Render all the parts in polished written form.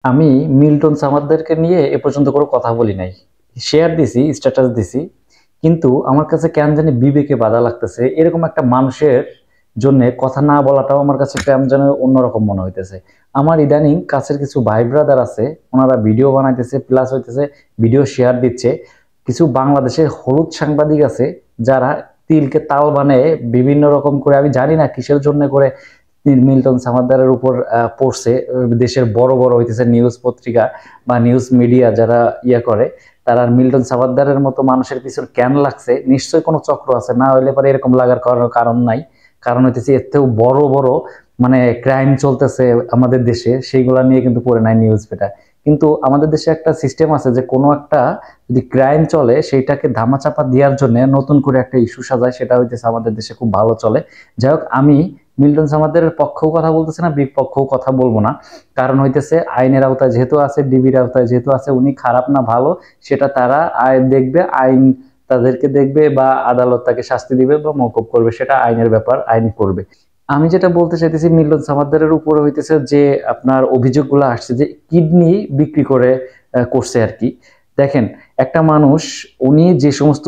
আমি মিল্টন সামাদদেরকে নিয়ে এ পর্যন্ত কোনো কথা বলি নাই। শেয়ার দিছি, স্ট্যাটাস দিছি, কিন্তু আমার কাছে কেন জানি বিবেকে বাধা লাগতেছে। এরকম একটা মানুষের জন্য কথা না বলাটাও আমার কাছে কেমন যেন অন্যরকম মনে হইতেছে। আমার ইদানিং কাছের কিছু ভাই ব্রাদার আছে, ওনারা ভিডিও বানাইতেছে, প্লাস হইতেছে ভিডিও শেয়ার দিচ্ছে। কিছু বাংলাদেশের হলুদ সাংবাদিক আছে যারা তিলকে তাল বানায় বিভিন্ন রকম করে, আমি জানি না কিসের জন্য করে মিল্টন সামাদ্দারের উপর পড়ছে। দেশের বড় বড় হইতেছে নিউজ পত্রিকা বা নিউজ মিডিয়া যারা করে, তারা মিল্টন সামাদ্দারের মতো মানুষের পিছনে কেন লাগছে, নিশ্চয়ই কোনো চক্র আছে, না হইলে পরে এরকম লাগার কারণ নাই। কারণ হইতেছে এর থেকেও বড় বড় মানে ক্রাইম চলতেছে আমাদের দেশে, সেইগুলা নিয়ে কিন্তু পড়ে নাই নিউজ পেপার। কিন্তু আমাদের দেশে একটা সিস্টেম আছে যে কোনো একটা যদি ক্রাইম চলে সেইটাকে ধামাচাপা দেওয়ার জন্য নতুন করে একটা ইস্যু সাজায়, সেটা হইতেছে আমাদের দেশে খুব ভালো চলে। যাই হোক, আমি মিল্টন সামাদের পক্ষেও কথা বলতেছে না, বিপক্ষেও কথা বলবো না। কারণ হইতেছে আইনের আওতায় যেহেতু আছে, ডিবির আওতায় যেহেতু আছে, উনি খারাপ না ভালো সেটা তারা দেখবে, আইন তাদেরকে দেখবে, বা আদালত তাকে শাস্তি দিবে বা মওকুফ করবে, সেটা আইনের ব্যাপার, আইন করবে। আমি যেটা বলতে চাইতেছি, মিল্টন সামাদ্দারের উপরে হইতেছে যে আপনার অভিযোগগুলো আসছে যে কিডনি বিক্রি করে করছে আর কি। দেখেন, একটা মানুষ, উনি যে সমস্ত,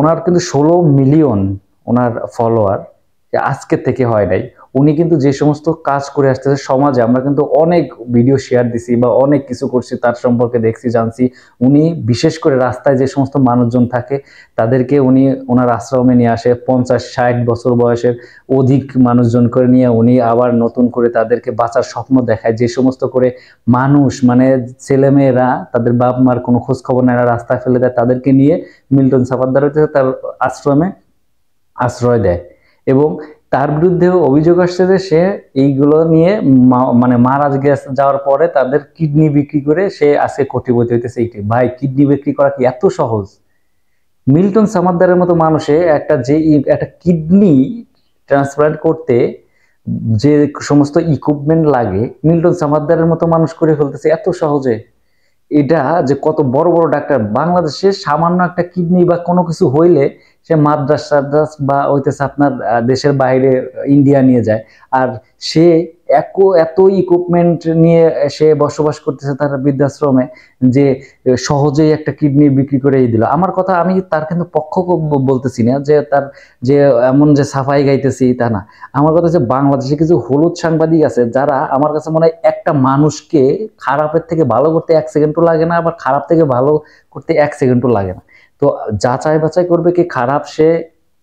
ওনার কিন্তু 16 মিলিয়ন ওনার ফলোয়ার, আজকে থেকে হয় নাই। উনি কিন্তু যে সমস্ত কাজ করে আসতেছে সমাজে, আমরা কিন্তু অনেক ভিডিও শেয়ার দিছি বা অনেক কিছু করছি, তার সম্পর্কে দেখছি, জানছি। উনি বিশেষ করে রাস্তায় যে সমস্ত মানুষজন থাকে তাদেরকে উনি ওনার আশ্রমে নিয়ে আসে, 50-60 বছর বয়সের অধিক মানুষজন করে নিয়ে উনি আবার নতুন করে তাদেরকে বাঁচার স্বপ্ন দেখায়। যে সমস্ত করে মানুষ মানে ছেলেমেয়েরা তাদের বাপ মার কোনো খোঁজ খবর নেয় না, রাস্তায় ফেলে দেয়, তাদেরকে নিয়ে মিল্টন সাফাদ্দার তার আশ্রমে আশ্রয় দেয়। এবং তার বিরুদ্ধেও অভিযোগ আসছে যে সে এইগুলো নিয়ে মানে মারা যাওয়ার পরে তাদের কিডনি বিক্রি করে সে আজকে কোটিপতি হইতেছে। এইটি ভাই, কিডনি বিক্রি করা কি এত সহজ? মিল্টন সামাদ্দারের মতো মানুষে একটা কিডনি ট্রান্সপ্লান্ট করতে যে সমস্ত ইকুইপমেন্ট লাগে, মিল্টন সামাদ্দারের মতো মানুষ করে ফেলতেছে এত সহজে। এটা যে কত বড় বড় ডাক্তার, বাংলাদেশে সামান্য একটা কিডনি বা কোনো কিছু হইলে সে মাদ্রাস টাদ্রাস বা হইতেছে আপনার দেশের বাইরে ইন্ডিয়া নিয়ে যায়। আর সে এত ইকুইপমেন্ট নিয়ে সে বসবাস করতেছে তার বৃদ্ধাশ্রমে, যে সহজেই একটা কিডনি বিক্রি করে দিল। আমার কথা, আমি তার কিন্তু পক্ষ বলতেছি না, যে তার যে এমন যে সাফাই গাইতেছি তা না। আমার কথা হচ্ছে বাংলাদেশে কিছু হলুদ সাংবাদিক আছে যারা আমার কাছে মনে হয় একটা মানুষকে খারাপের থেকে ভালো করতে 1 সেকেন্ডও লাগে না, আবার খারাপ থেকে ভালো করতে 1 সেকেন্ডও লাগে না। তো যাচাই বাছাই করবে কি খারাপ, সে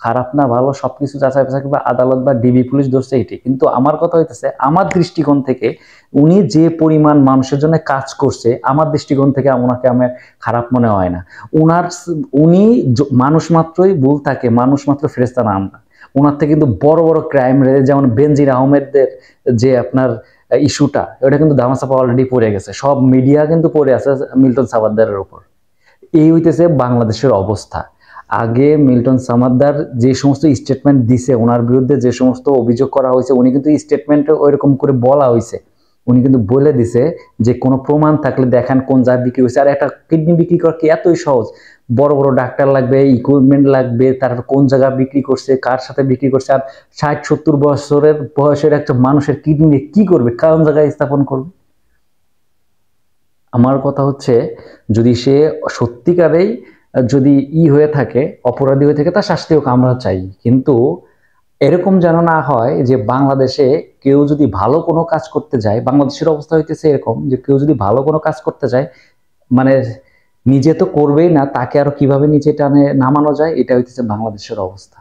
খারাপ না ভালো সবকিছু যাচাই বাছাই করবে আদালত বা ডিবি পুলিশ ধরছে এটি। কিন্তু আমার কথা হইতেছে, আমার দৃষ্টিকোণ থেকে উনি যে পরিমাণ মানুষের জন্য কাজ করছে, আমার দৃষ্টিকোণ থেকে ওনাকে আমার খারাপ মনে হয় না। উনার উনি মানুষ মাত্রই ভুল থাকে, মানুষ মাত্র ফেরেশতা না আমরা। ওনার থেকে কিন্তু বড় বড় ক্রাইম, যেমন বেনজির আহমেদদের যে আপনার ইস্যুটা, ওটা কিন্তু ধামাচাপা অলরেডি পড়ে গেছে, সব মিডিয়া কিন্তু পড়ে আছে মিল্টন সামাদ্দারের উপর। এই হইতেছে বাংলাদেশের অবস্থা। আগে মিল্টন সামাদ্দার যে সমস্ত স্টেটমেন্ট দিছে, ওনার বিরুদ্ধে যে সমস্ত অভিযোগ করা হয়েছে, উনি কিন্তু স্টেটমেন্টে ওইরকম করে বলা হয়েছে, উনি কিন্তু বলে দিছে যে কোনো প্রমাণ থাকলে দেখান কোন জায়গায় বিক্রি হয়েছে। আর একটা কিডনি বিক্রি করা কি এতই সহজ? বড় বড় ডাক্তার লাগবে, ইকুইপমেন্ট লাগবে, তার কোন জায়গায় বিক্রি করছে, কার সাথে বিক্রি করছে। আর 60-70 বছরের বয়সের একটা মানুষের কিডনি কি করবে, কোন জায়গায় স্থাপন করবে? আমার কথা হচ্ছে, যদি সে সত্যিকারেই যদি হয়ে থাকে, অপরাধী হয়ে থাকে, তার শাস্তি হোক, আমরা চাই। কিন্তু এরকম যেন না হয় যে বাংলাদেশে কেউ যদি ভালো কোনো কাজ করতে যায়, বাংলাদেশের অবস্থা হইতেছে এরকম যে কেউ যদি ভালো কোনো কাজ করতে যায়, মানে নিজে তো করবেই না, তাকে আরো কিভাবে নিচে টানে নামানো যায়, এটা হইতেছে বাংলাদেশের অবস্থা।